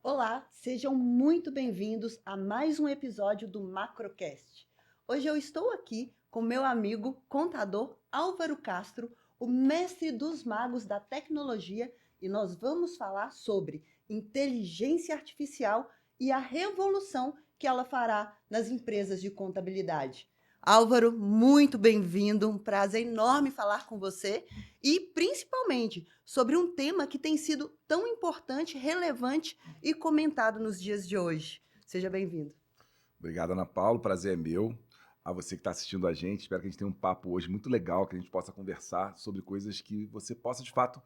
Olá, sejam muito bem-vindos a mais um episódio do Macrocast. Hoje eu estou aqui com meu amigo contador Álvaro Castro, o mestre dos magos da tecnologia, e nós vamos falar sobre inteligência artificial e a revolução que ela fará nas empresas de contabilidade. Álvaro, muito bem-vindo, um prazer enorme falar com você e principalmente sobre um tema que tem sido tão importante, relevante e comentado nos dias de hoje. Seja bem-vindo. Obrigado, Ana Paula. O prazer é meu. A você que está assistindo a gente, espero que a gente tenha um papo hoje muito legal, que a gente possa conversar sobre coisas que você possa, de fato,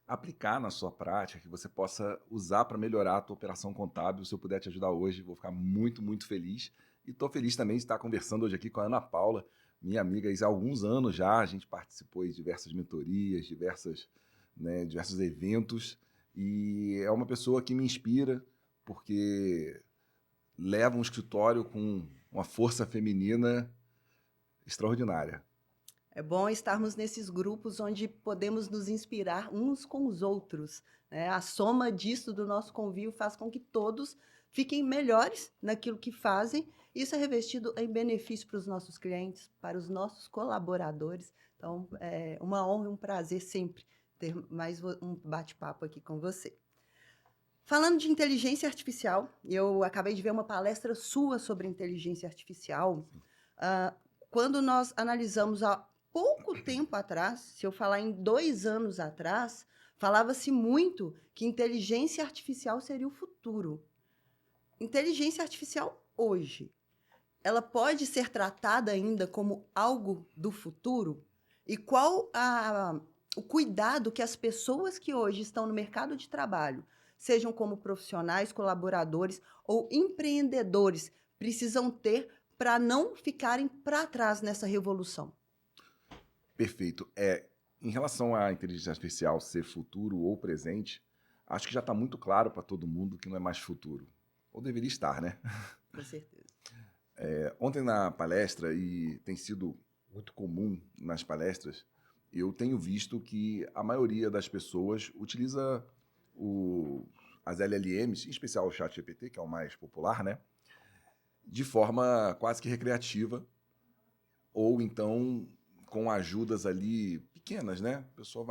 aplicar na sua prática, que você possa usar para melhorar a tua operação contábil. Se eu puder te ajudar hoje, vou ficar muito, muito feliz. E estou feliz também de estar conversando hoje aqui com a Ana Paula, minha amiga há alguns anos já. A gente participou de diversas mentorias, diversos eventos. E é uma pessoa que me inspira, porque leva um escritório com uma força feminina extraordinária. É bom estarmos nesses grupos onde podemos nos inspirar uns com os outros, né? A soma disso do nosso convívio faz com que todos fiquem melhores naquilo que fazem. Isso é revestido em benefício para os nossos clientes, para os nossos colaboradores. Então, é uma honra e um prazer sempre ter mais um bate-papo aqui com você. Falando de inteligência artificial, eu acabei de ver uma palestra sua sobre inteligência artificial. Ah, quando nós analisamos há pouco tempo atrás, se eu falar em 2 anos atrás, falava-se muito que inteligência artificial seria o futuro. Inteligência artificial hoje, ela pode ser tratada ainda como algo do futuro? E o cuidado que as pessoas que hoje estão no mercado de trabalho, sejam como profissionais, colaboradores ou empreendedores, precisam ter para não ficarem para trás nessa revolução? Perfeito. Em relação à inteligência artificial ser futuro ou presente, acho que já está muito claro para todo mundo que não é mais futuro. Ou deveria estar, né? Com certeza. Ontem na palestra, e tem sido muito comum nas palestras, eu tenho visto que a maioria das pessoas utiliza as LLMs, em especial o ChatGPT, que é o mais popular, né? De forma quase que recreativa, ou então com ajudas ali pequenas, né? A pessoa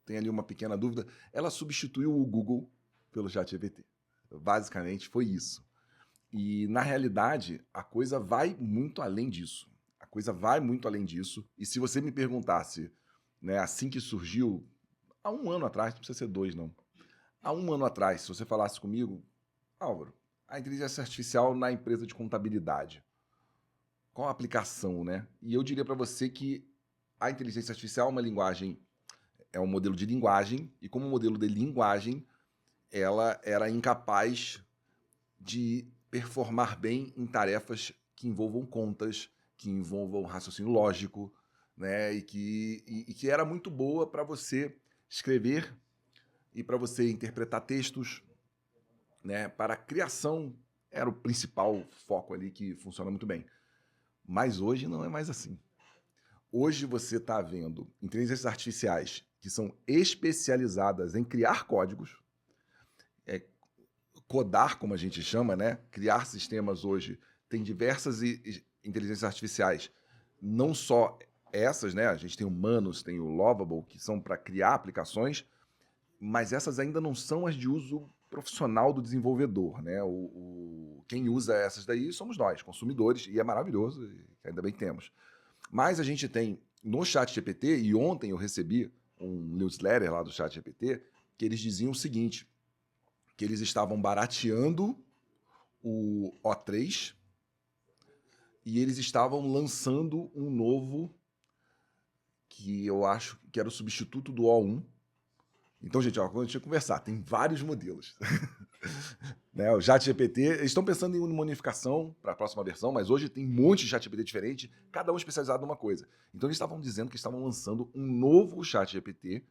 tem ali uma pequena dúvida, ela substituiu o Google pelo ChatGPT. Basicamente foi isso. E na realidade, a coisa vai muito além disso. A coisa vai muito além disso. E se você me perguntasse, né, assim que surgiu, há um ano atrás, não precisa ser 2, não. Há um ano atrás, se você falasse comigo, Álvaro, a inteligência artificial na empresa de contabilidade, qual a aplicação, né? E eu diria para você que a inteligência artificial é um modelo de linguagem, e como modelo de linguagem, ela era incapaz de performar bem em tarefas que envolvam contas, que envolvam raciocínio lógico, né? E que era muito boa para você escrever e para você interpretar textos, né? Para a criação era o principal foco ali que funciona muito bem. Mas hoje não é mais assim. Hoje você está vendo inteligências artificiais que são especializadas em criar códigos, codar, como a gente chama, né? Criar sistemas hoje. Tem diversas inteligências artificiais, não só essas, né? A gente tem o Manus, tem o Lovable, que são para criar aplicações, mas essas ainda não são as de uso profissional do desenvolvedor, né? Quem usa essas daí somos nós, consumidores, e é maravilhoso, e ainda bem que temos. Mas a gente tem no ChatGPT, e ontem eu recebi um newsletter lá do ChatGPT, que eles diziam o seguinte, que eles estavam barateando o O3 e eles estavam lançando um novo que eu acho que era o substituto do O1. Então, gente, quando a gente vai conversar, tem vários modelos. Né, o ChatGPT, eles estão pensando em uma unificação para a próxima versão, mas hoje tem um monte de ChatGPT diferente, cada um especializado numa coisa. Então, eles estavam dizendo que estavam lançando um novo ChatGPT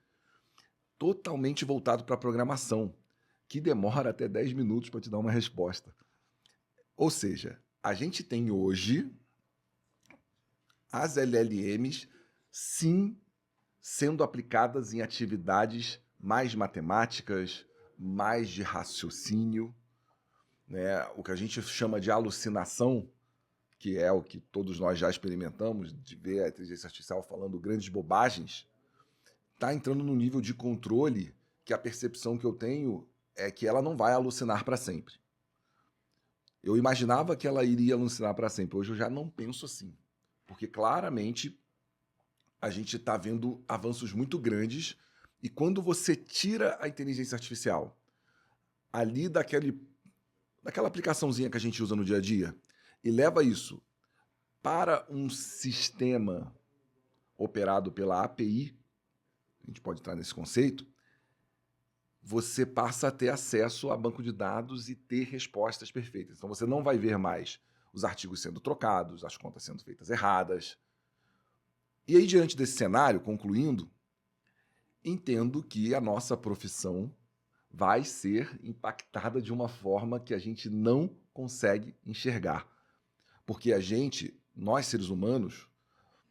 totalmente voltado para a programação, que demora até 10 minutos para te dar uma resposta. Ou seja, a gente tem hoje as LLMs, sim, sendo aplicadas em atividades mais matemáticas, mais de raciocínio, né? O que a gente chama de alucinação, que é o que todos nós já experimentamos, de ver a inteligência artificial falando grandes bobagens, está entrando no nível de controle que a percepção que eu tenho é que ela não vai alucinar para sempre. Eu imaginava que ela iria alucinar para sempre. Hoje eu já não penso assim. Porque claramente a gente está vendo avanços muito grandes e quando você tira a inteligência artificial ali daquela aplicaçãozinha que a gente usa no dia a dia e leva isso para um sistema operado pela API, a gente pode entrar nesse conceito, você passa a ter acesso a banco de dados e ter respostas perfeitas. Então você não vai ver mais os artigos sendo trocados, as contas sendo feitas erradas. E aí, diante desse cenário, concluindo, entendo que a nossa profissão vai ser impactada de uma forma que a gente não consegue enxergar. Porque nós seres humanos,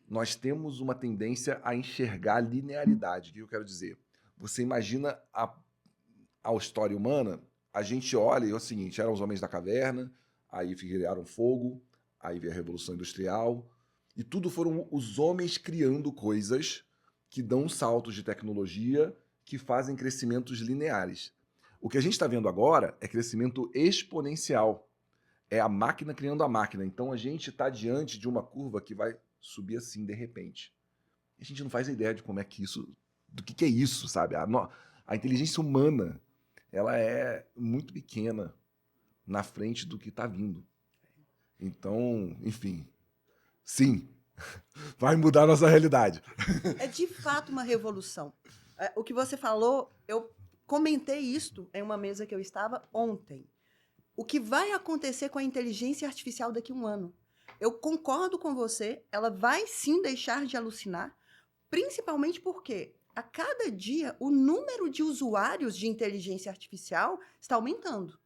nós temos uma tendência a enxergar linearidade. O que eu quero dizer? Você imagina a história humana, a gente olha e é o seguinte, eram os homens da caverna, aí criaram fogo, aí veio a Revolução Industrial, e tudo foram os homens criando coisas que dão saltos de tecnologia que fazem crescimentos lineares. O que a gente está vendo agora é crescimento exponencial. É a máquina criando a máquina. Então a gente está diante de uma curva que vai subir assim de repente. A gente não faz ideia de como é que isso, do que é isso, sabe? A inteligência humana, ela é muito pequena na frente do que está vindo. Então, enfim, sim, vai mudar a nossa realidade. É de fato uma revolução. O que você falou, eu comentei isto em uma mesa que eu estava ontem. O que vai acontecer com a inteligência artificial daqui a um ano? Eu concordo com você, ela vai sim deixar de alucinar, principalmente porque a cada dia o número de usuários de inteligência artificial está aumentando.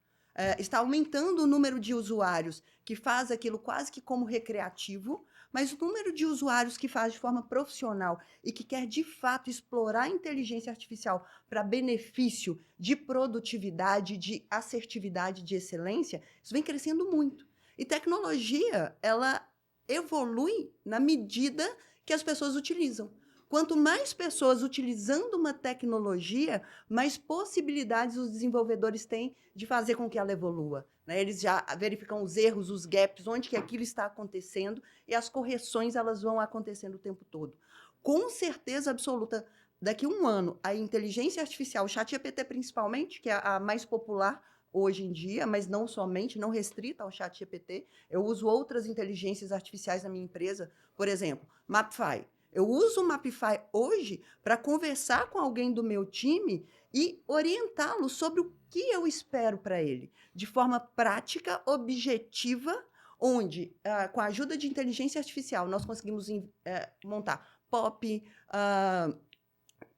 Está aumentando o número de usuários que faz aquilo quase que como recreativo, mas o número de usuários que faz de forma profissional e que quer de fato explorar a inteligência artificial para benefício de produtividade, de assertividade, de excelência, isso vem crescendo muito. E tecnologia, ela evolui na medida que as pessoas utilizam. Quanto mais pessoas utilizando uma tecnologia, mais possibilidades os desenvolvedores têm de fazer com que ela evolua. Né? Eles já verificam os erros, os gaps, onde que aquilo está acontecendo, e as correções elas vão acontecendo o tempo todo. Com certeza absoluta, daqui a um ano, a inteligência artificial, o ChatGPT principalmente, que é a mais popular hoje em dia, mas não somente, não restrita ao ChatGPT. Eu uso outras inteligências artificiais na minha empresa, por exemplo, Mapify. Eu uso o Mapify hoje para conversar com alguém do meu time e orientá-lo sobre o que eu espero para ele, de forma prática, objetiva, onde, com a ajuda de inteligência artificial, nós conseguimos montar POP,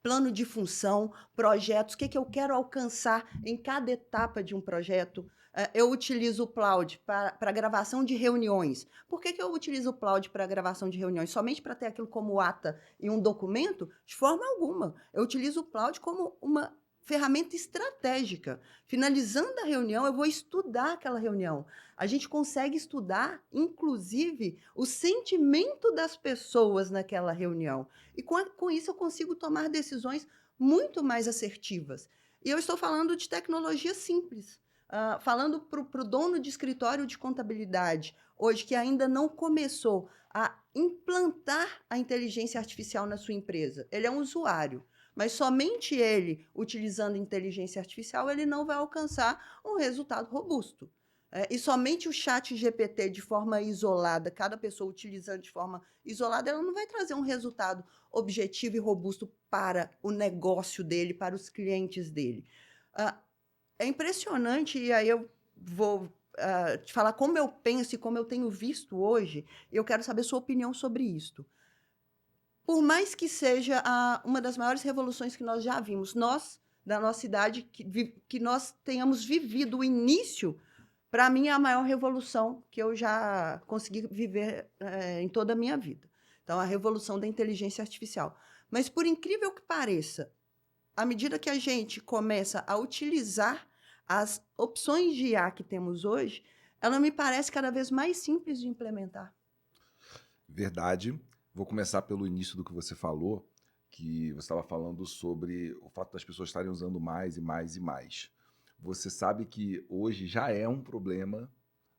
plano de função, projetos, o que eu quero alcançar em cada etapa de um projeto. Eu utilizo o Cloud para gravação de reuniões. Por que eu utilizo o Cloud para gravação de reuniões? Somente para ter aquilo como ata e um documento? De forma alguma. Eu utilizo o Cloud como uma ferramenta estratégica. Finalizando a reunião, eu vou estudar aquela reunião. A gente consegue estudar, inclusive, o sentimento das pessoas naquela reunião. E com isso eu consigo tomar decisões muito mais assertivas. E eu estou falando de tecnologia simples. Falando para o dono de escritório de contabilidade, hoje que ainda não começou a implantar a inteligência artificial na sua empresa. Ele é um usuário, mas somente ele, utilizando inteligência artificial, ele não vai alcançar um resultado robusto. E somente o chat GPT de forma isolada, cada pessoa utilizando de forma isolada, ela não vai trazer um resultado objetivo e robusto para o negócio dele, para os clientes dele. É impressionante, e aí eu vou te falar como eu penso e como eu tenho visto hoje, e eu quero saber sua opinião sobre isto. Por mais que seja uma das maiores revoluções que nós já vimos, nós, da nossa idade, que nós tenhamos vivido o início, para mim, é a maior revolução que eu já consegui viver em toda a minha vida. Então, a revolução da inteligência artificial. Mas, por incrível que pareça, à medida que a gente começa a utilizar as opções de IA que temos hoje, ela me parece cada vez mais simples de implementar. Verdade. Vou começar pelo início do que você falou, que você estava falando sobre o fato das pessoas estarem usando mais e mais e mais. Você sabe que hoje já é um problema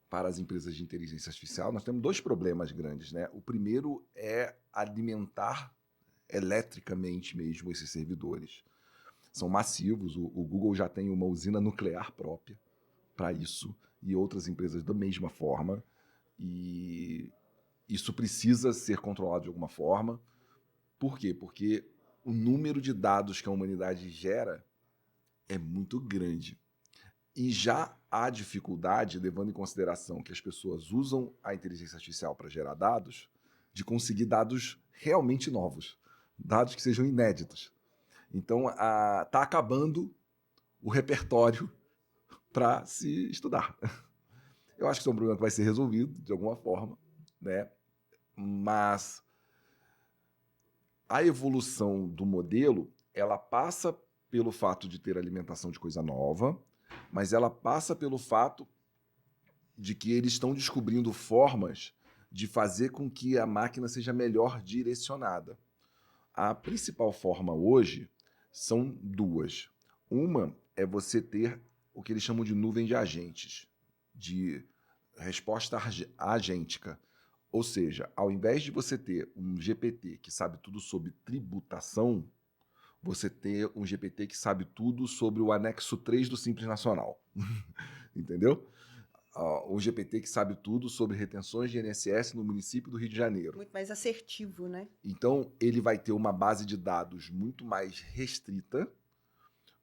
para as empresas de inteligência artificial. Nós temos dois problemas grandes, né? O primeiro é alimentar eletricamente mesmo esses servidores. São massivos, o Google já tem uma usina nuclear própria para isso, e outras empresas da mesma forma, e isso precisa ser controlado de alguma forma. Por quê? Porque o número de dados que a humanidade gera é muito grande. E já há dificuldade, levando em consideração que as pessoas usam a inteligência artificial para gerar dados, de conseguir dados realmente novos, dados que sejam inéditos. Então, está acabando o repertório para se estudar. Eu acho que isso é um problema que vai ser resolvido de alguma forma, né? Mas a evolução do modelo, ela passa pelo fato de ter alimentação de coisa nova, mas ela passa pelo fato de que eles estão descobrindo formas de fazer com que a máquina seja melhor direcionada. A principal forma hoje são duas. Uma é você ter o que eles chamam de nuvem de agentes, de resposta agêntica. Ou seja, ao invés de você ter um GPT que sabe tudo sobre tributação, você ter um GPT que sabe tudo sobre o anexo 3 do Simples Nacional. Entendeu? Um GPT que sabe tudo sobre retenções de INSS no município do Rio de Janeiro. Muito mais assertivo, né? Então, ele vai ter uma base de dados muito mais restrita,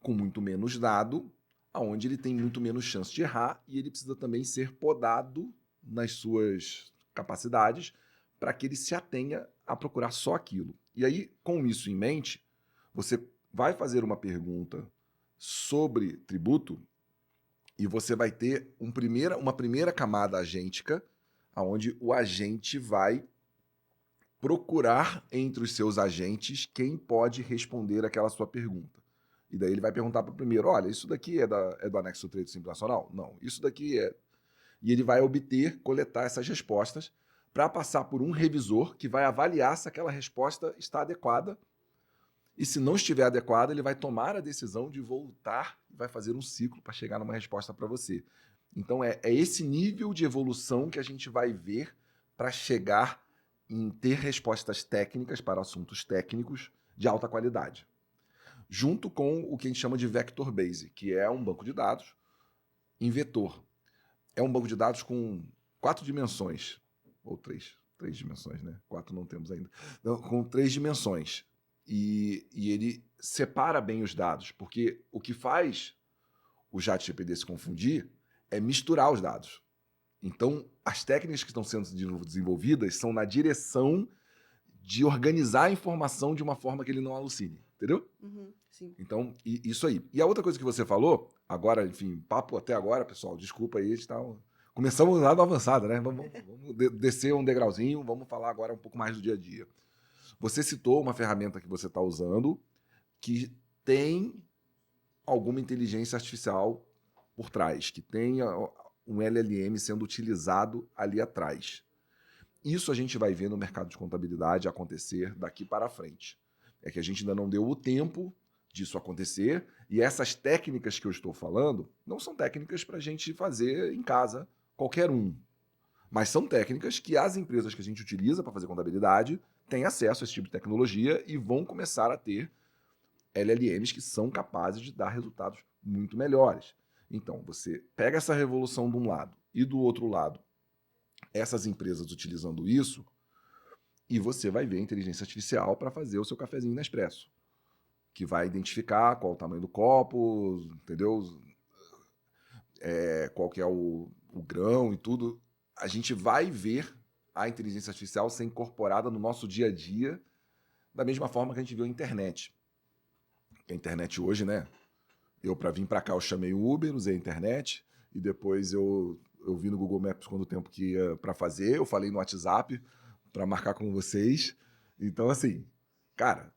com muito menos dado, onde ele tem muito menos chance de errar, e ele precisa também ser podado nas suas capacidades para que ele se atenha a procurar só aquilo. E aí, com isso em mente, você vai fazer uma pergunta sobre tributo e você vai ter uma primeira camada agêntica, onde o agente vai procurar entre os seus agentes quem pode responder aquela sua pergunta. E daí ele vai perguntar para o primeiro, olha, isso daqui é do anexo 3 do Simples Nacional? Não, isso daqui é... E ele vai coletar essas respostas para passar por um revisor que vai avaliar se aquela resposta está adequada. E se não estiver adequada, ele vai tomar a decisão de voltar e vai fazer um ciclo para chegar numa resposta para você. Então é esse nível de evolução que a gente vai ver para chegar em ter respostas técnicas para assuntos técnicos de alta qualidade. Junto com o que a gente chama de Vector Base, que é um banco de dados em vetor. É um banco de dados com 4 dimensões, ou 3 dimensões, né? 4 não temos ainda. Então, com 3 dimensões. E ele separa bem os dados, porque o que faz o ChatGPT se confundir é misturar os dados. Então, as técnicas que estão sendo desenvolvidas são na direção de organizar a informação de uma forma que ele não alucine, entendeu? Uhum, sim. Então, isso aí. E a outra coisa que você falou, agora, enfim, papo até agora, pessoal, desculpa aí, a gente tá... Começamos lá do avançado, né? Vamos descer um degrauzinho, vamos falar agora um pouco mais do dia a dia. Você citou uma ferramenta que você está usando que tem alguma inteligência artificial por trás, que tem um LLM sendo utilizado ali atrás. Isso a gente vai ver no mercado de contabilidade acontecer daqui para frente. É que a gente ainda não deu o tempo disso acontecer, e essas técnicas que eu estou falando não são técnicas para a gente fazer em casa, qualquer um. Mas são técnicas que as empresas que a gente utiliza para fazer contabilidade têm acesso a esse tipo de tecnologia e vão começar a ter LLMs que são capazes de dar resultados muito melhores. Então, você pega essa revolução de um lado e do outro lado, essas empresas utilizando isso, e você vai ver a inteligência artificial para fazer o seu cafezinho Nespresso, que vai identificar qual o tamanho do copo, entendeu? Qual que é o grão e tudo. A gente vai ver a inteligência artificial ser incorporada no nosso dia a dia da mesma forma que a gente viu a internet. A internet hoje, né? Eu, para vir para cá, eu chamei o Uber, usei a internet, e depois eu vi no Google Maps quanto tempo que ia para fazer, eu falei no WhatsApp para marcar com vocês. Então, assim, cara,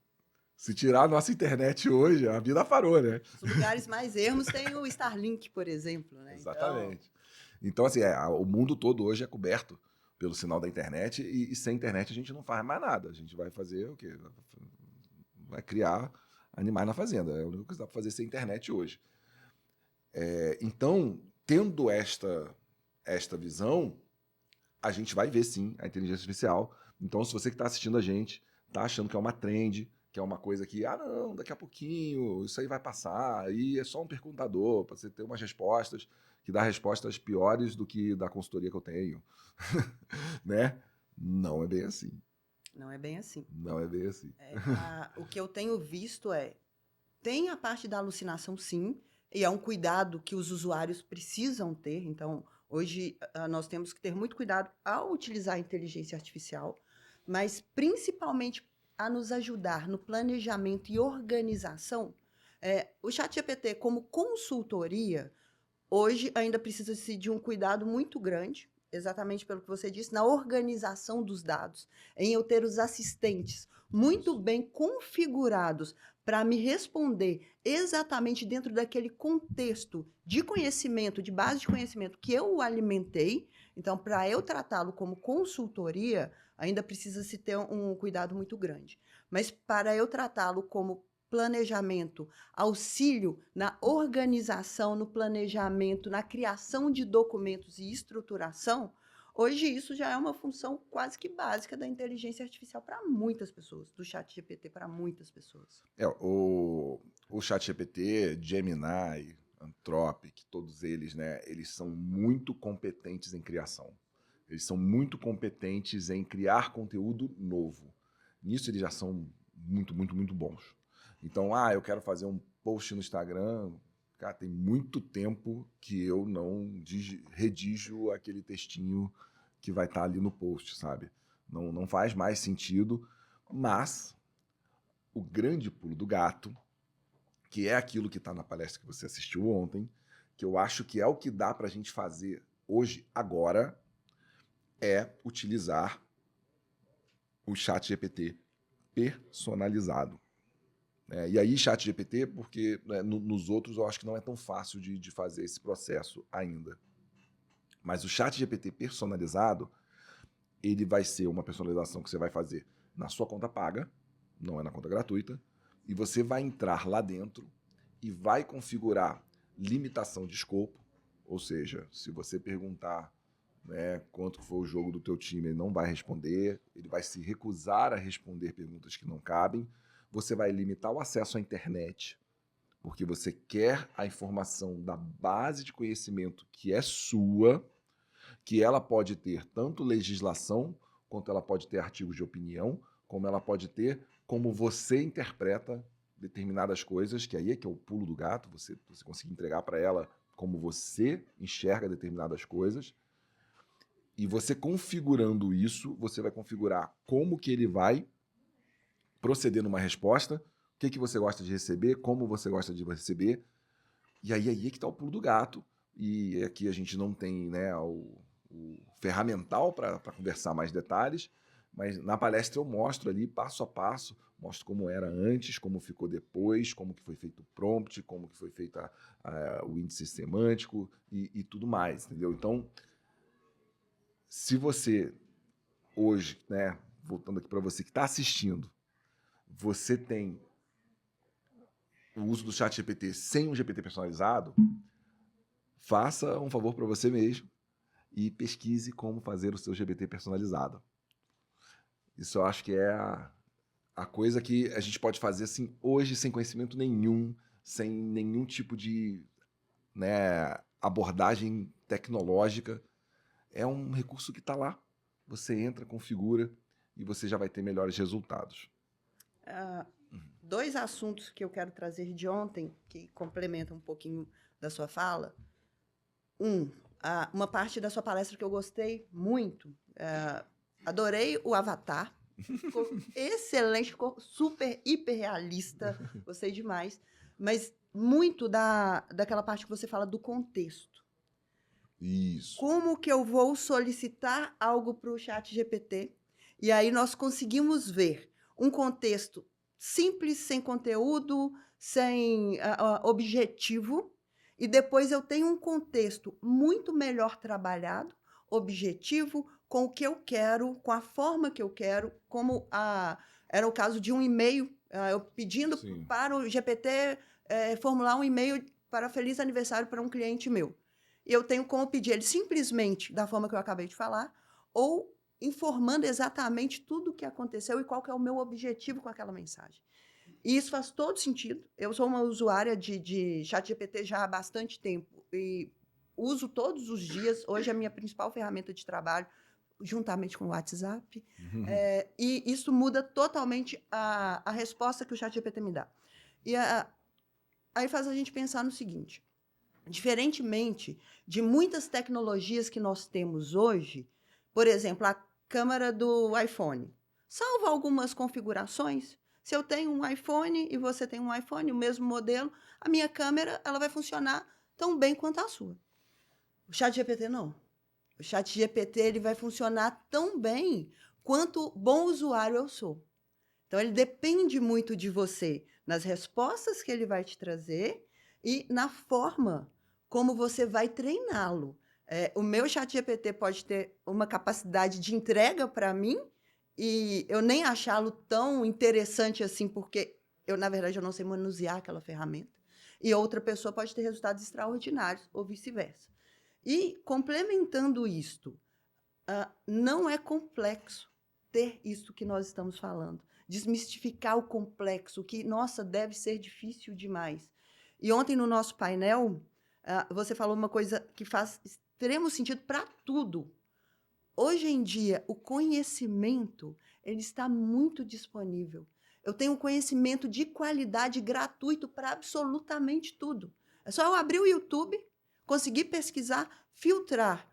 Se tirar a nossa internet hoje, a vida parou, né? Os lugares mais ermos tem o Starlink, por exemplo, né? Então, Exatamente. Então, assim, o mundo todo hoje é coberto pelo sinal da internet e sem internet a gente não faz mais nada. A gente vai fazer o quê? Vai criar animais na fazenda. É a única coisa que dá para fazer sem internet hoje. Então, tendo esta visão, a gente vai ver sim a inteligência artificial. Então, se você que está assistindo a gente, está achando que é uma trend, que é uma coisa que, não, daqui a pouquinho, isso aí vai passar, aí é só um perguntador, para você ter umas respostas, que dá respostas piores do que da consultoria que eu tenho, né? Não é bem assim. não é bem assim. Não é bem assim. O que eu tenho visto tem a parte da alucinação, sim, e é um cuidado que os usuários precisam ter. Então, hoje, nós temos que ter muito cuidado ao utilizar a inteligência artificial, mas principalmente a nos ajudar no planejamento e organização. O ChatGPT, como consultoria, hoje ainda precisa-se de um cuidado muito grande, exatamente pelo que você disse, na organização dos dados, em eu ter os assistentes muito bem configurados para me responder exatamente dentro daquele contexto de conhecimento, de base de conhecimento que eu o alimentei. Então, para eu tratá-lo como consultoria, ainda precisa se ter um cuidado muito grande. Mas para eu tratá-lo como planejamento, auxílio na organização, no planejamento, na criação de documentos e estruturação, hoje isso já é uma função quase que básica da inteligência artificial para muitas pessoas, do ChatGPT para muitas pessoas. O ChatGPT, Gemini, Anthropic, todos eles, né, eles são muito competentes em criação. Eles são muito competentes em criar conteúdo novo. Nisso eles já são muito, muito, muito bons. Então, eu quero fazer um post no Instagram. Cara, tem muito tempo que eu não redijo aquele textinho que vai estar ali no post, sabe? Não faz mais sentido, mas o grande pulo do gato, que é aquilo que está na palestra que você assistiu ontem, que eu acho que é o que dá para a gente fazer hoje, agora, é utilizar o ChatGPT personalizado. E aí, ChatGPT, porque nos outros eu acho que não é tão fácil de fazer esse processo ainda. Mas o ChatGPT personalizado, ele vai ser uma personalização que você vai fazer na sua conta paga, não é na conta gratuita, e você vai entrar lá dentro e vai configurar limitação de escopo, ou seja, se você perguntar, né, quanto foi o jogo do teu time, ele não vai responder, ele vai se recusar a responder perguntas que não cabem. Você vai limitar o acesso à internet, porque você quer a informação da base de conhecimento que é sua, que ela pode ter tanto legislação, quanto ela pode ter artigos de opinião, como ela pode ter como você interpreta determinadas coisas, que aí é que é o pulo do gato, você conseguir entregar para ela como você enxerga determinadas coisas. E você configurando isso, você vai configurar como que ele vai proceder numa resposta, o que você gosta de receber, como você gosta de receber. E aí é que está o pulo do gato. E aqui a gente não tem, né, o ferramental para conversar mais detalhes, mas na palestra eu mostro ali passo a passo, mostro como era antes, como ficou depois, como que foi feito o prompt, como que foi feito o índice semântico e tudo mais, entendeu? Então, se você hoje, né, voltando aqui para você que está assistindo, você tem o uso do ChatGPT sem um GPT personalizado, faça um favor para você mesmo e pesquise como fazer o seu GPT personalizado. Isso eu acho que é a coisa que a gente pode fazer assim hoje sem conhecimento nenhum, sem nenhum tipo de, né, abordagem tecnológica. É um recurso que está lá. Você entra, configura e você já vai ter melhores resultados. Dois assuntos que eu quero trazer de ontem, que complementam um pouquinho da sua fala. Uma parte da sua palestra que eu gostei muito. Adorei o Avatar. Ficou excelente, ficou super, hiper realista. Gostei demais. Mas muito daquela parte que você fala do contexto. Isso. Como que eu vou solicitar algo para o ChatGPT? E aí nós conseguimos ver um contexto simples, sem conteúdo, sem objetivo, e depois eu tenho um contexto muito melhor trabalhado, objetivo, com o que eu quero, com a forma que eu quero, como era o caso de um e-mail, eu pedindo Sim. para o GPT formular um e-mail para feliz aniversário para um cliente meu. E eu tenho como pedir ele simplesmente da forma que eu acabei de falar, ou informando exatamente tudo o que aconteceu e qual que é o meu objetivo com aquela mensagem. E isso faz todo sentido. Eu sou uma usuária de ChatGPT já há bastante tempo e uso todos os dias. Hoje é a minha principal ferramenta de trabalho, juntamente com o WhatsApp. E isso muda totalmente a resposta que o ChatGPT me dá. E aí faz a gente pensar no seguinte: diferentemente de muitas tecnologias que nós temos hoje, por exemplo, a câmera do iPhone, salvo algumas configurações. Se eu tenho um iPhone e você tem um iPhone, o mesmo modelo, a minha câmera ela vai funcionar tão bem quanto a sua. O ChatGPT não. O ChatGPT ele vai funcionar tão bem quanto bom usuário eu sou. Então, ele depende muito de você nas respostas que ele vai te trazer e na forma como você vai treiná-lo. O meu ChatGPT pode ter uma capacidade de entrega para mim e eu nem achá-lo tão interessante assim, porque eu, na verdade, eu não sei manusear aquela ferramenta. E outra pessoa pode ter resultados extraordinários, ou vice-versa. E, complementando isto, não é complexo ter isso que nós estamos falando. Desmistificar o complexo, que, nossa, deve ser difícil demais. E ontem, no nosso painel, você falou uma coisa que faz extremo sentido para tudo. Hoje em dia, o conhecimento ele está muito disponível. Eu tenho conhecimento de qualidade gratuito para absolutamente tudo. É só eu abrir o YouTube, conseguir pesquisar, filtrar.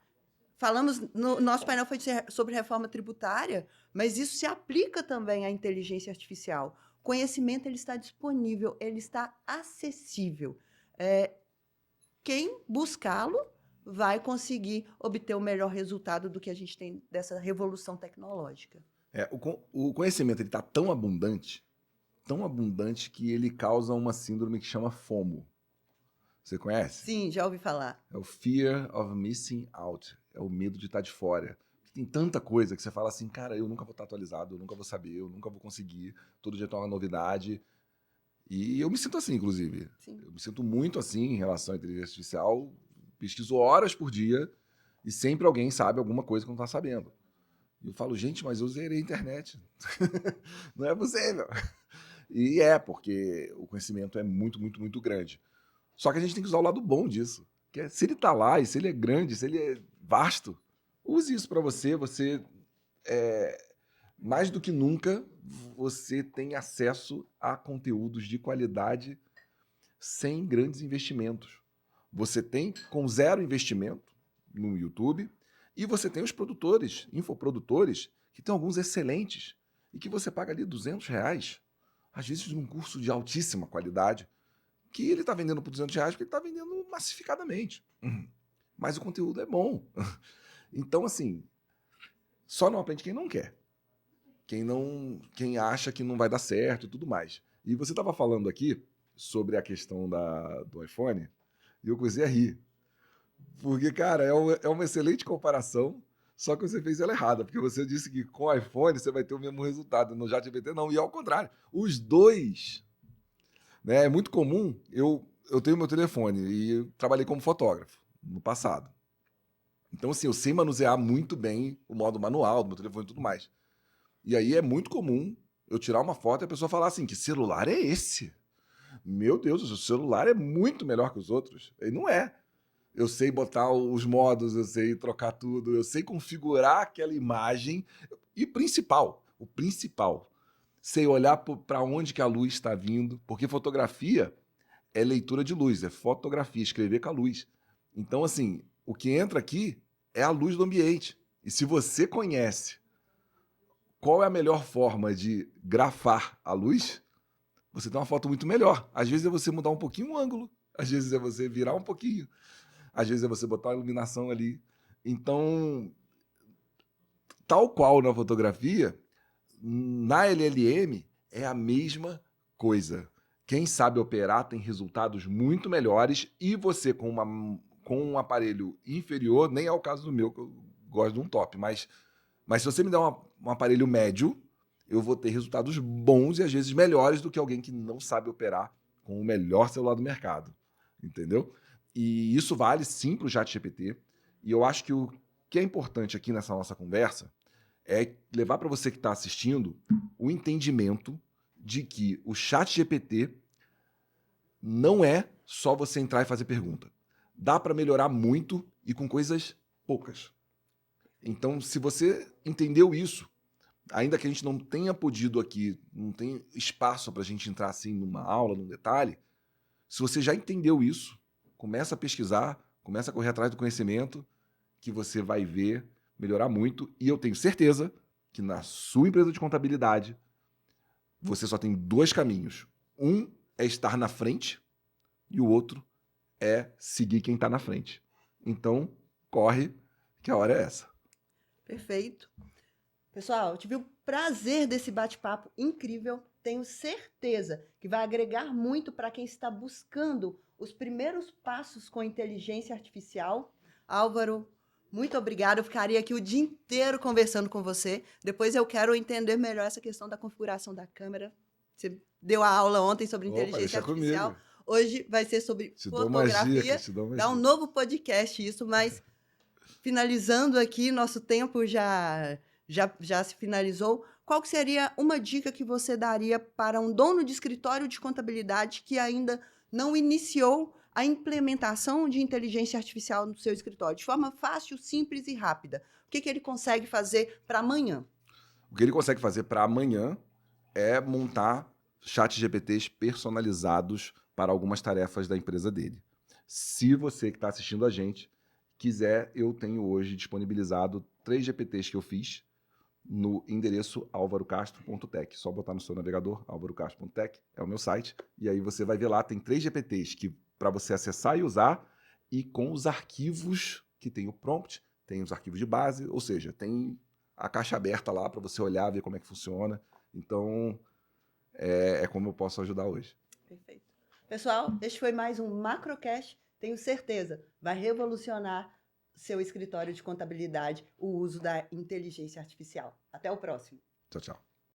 Falamos, no nosso painel foi sobre reforma tributária, mas isso se aplica também à inteligência artificial. O conhecimento ele está disponível, ele está acessível. Quem buscá-lo vai conseguir obter o melhor resultado do que a gente tem dessa revolução tecnológica. O conhecimento está tão abundante que ele causa uma síndrome que chama FOMO. Você conhece? Sim, já ouvi falar. É o Fear of Missing Out. É o medo de estar de fora. Tem tanta coisa que você fala assim, cara, eu nunca vou estar atualizado, eu nunca vou saber, eu nunca vou conseguir. Todo dia tem uma novidade. E eu me sinto assim, inclusive. Sim. Eu me sinto muito assim em relação à inteligência artificial. Pesquiso horas por dia e sempre alguém sabe alguma coisa que eu não está sabendo. E eu falo, gente, mas eu zerei a internet. Não é possível. E porque o conhecimento é muito, muito, muito grande. Só que a gente tem que usar o lado bom disso. Que é, se ele está lá, e se ele é grande, se ele é vasto, use isso para você. Mais do que nunca, você tem acesso a conteúdos de qualidade sem grandes investimentos. Você tem com zero investimento no YouTube e você tem os produtores, infoprodutores, que tem alguns excelentes e que você paga ali R$ 200, às vezes num curso de altíssima qualidade, que ele está vendendo por R$ 200 porque ele está vendendo massificadamente. Mas o conteúdo é bom. Então, assim, só não aprende quem não quer. Quem acha que não vai dar certo e tudo mais. E você estava falando aqui sobre a questão do iPhone, e eu comecei a rir. Porque, cara, é uma excelente comparação, só que você fez ela errada, porque você disse que com o iPhone você vai ter o mesmo resultado, no ChatGPT não, e ao contrário. Os dois, né? É muito comum, eu tenho meu telefone e eu trabalhei como fotógrafo no passado. Então, assim, eu sei manusear muito bem o modo manual do meu telefone e tudo mais. E aí é muito comum eu tirar uma foto e a pessoa falar assim, que celular é esse? Meu Deus, o celular é muito melhor que os outros. E não é. Eu sei botar os modos, eu sei trocar tudo, eu sei configurar aquela imagem. E o principal, sei olhar para onde que a luz está vindo, porque fotografia é leitura de luz, é fotografia, escrever com a luz. Então, assim, o que entra aqui é a luz do ambiente. E se você conhece qual é a melhor forma de grafar a luz, você tem uma foto muito melhor. Às vezes é você mudar um pouquinho o ângulo, às vezes é você virar um pouquinho, às vezes é você botar uma iluminação ali. Então, tal qual na fotografia, na LLM é a mesma coisa. Quem sabe operar tem resultados muito melhores e você com um aparelho inferior, nem é o caso do meu, que eu gosto de um top, mas se você me der um aparelho médio, eu vou ter resultados bons e às vezes melhores do que alguém que não sabe operar com o melhor celular do mercado, entendeu? E isso vale sim para o ChatGPT. E eu acho que o que é importante aqui nessa nossa conversa é levar para você que está assistindo o entendimento de que o ChatGPT não é só você entrar e fazer pergunta. Dá para melhorar muito e com coisas poucas. Então, se você entendeu isso, ainda que a gente não tenha podido aqui, não tem espaço para a gente entrar assim numa aula, num detalhe, se você já entendeu isso, começa a pesquisar, começa a correr atrás do conhecimento, que você vai ver melhorar muito. E eu tenho certeza que na sua empresa de contabilidade, você só tem 2 caminhos. Um é estar na frente e o outro é seguir quem está na frente. Então, corre, que a hora é essa. Perfeito. Pessoal, eu tive o prazer desse bate-papo incrível. Tenho certeza que vai agregar muito para quem está buscando os primeiros passos com inteligência artificial. Álvaro, muito obrigada. Eu ficaria aqui o dia inteiro conversando com você. Depois eu quero entender melhor essa questão da configuração da câmera. Você deu a aula ontem sobre Opa, inteligência deixa artificial. comigo. Hoje vai ser sobre Te dou umas fotografia. dicas, te dou umas Dá um dicas. novo podcast isso, mas finalizando aqui, nosso tempo já se finalizou. Qual que seria uma dica que você daria para um dono de escritório de contabilidade que ainda não iniciou a implementação de inteligência artificial no seu escritório, de forma fácil, simples e rápida? O que ele consegue fazer para amanhã? O que ele consegue fazer para amanhã é montar chat GPTs personalizados para algumas tarefas da empresa dele. Se você que está assistindo a gente quiser, eu tenho hoje disponibilizado 3 GPTs que eu fiz no endereço alvarocastro.tech. Só botar no seu navegador, alvarocastro.tech, é o meu site, e aí você vai ver lá, tem 3 GPTs que para você acessar e usar, e com os arquivos que tem o prompt, tem os arquivos de base, ou seja, tem a caixa aberta lá para você olhar, ver como é que funciona. Então, é como eu posso ajudar hoje. Perfeito. Pessoal, este foi mais um Macrocast. Tenho certeza, vai revolucionar seu escritório de contabilidade o uso da inteligência artificial. Até o próximo. Tchau, tchau.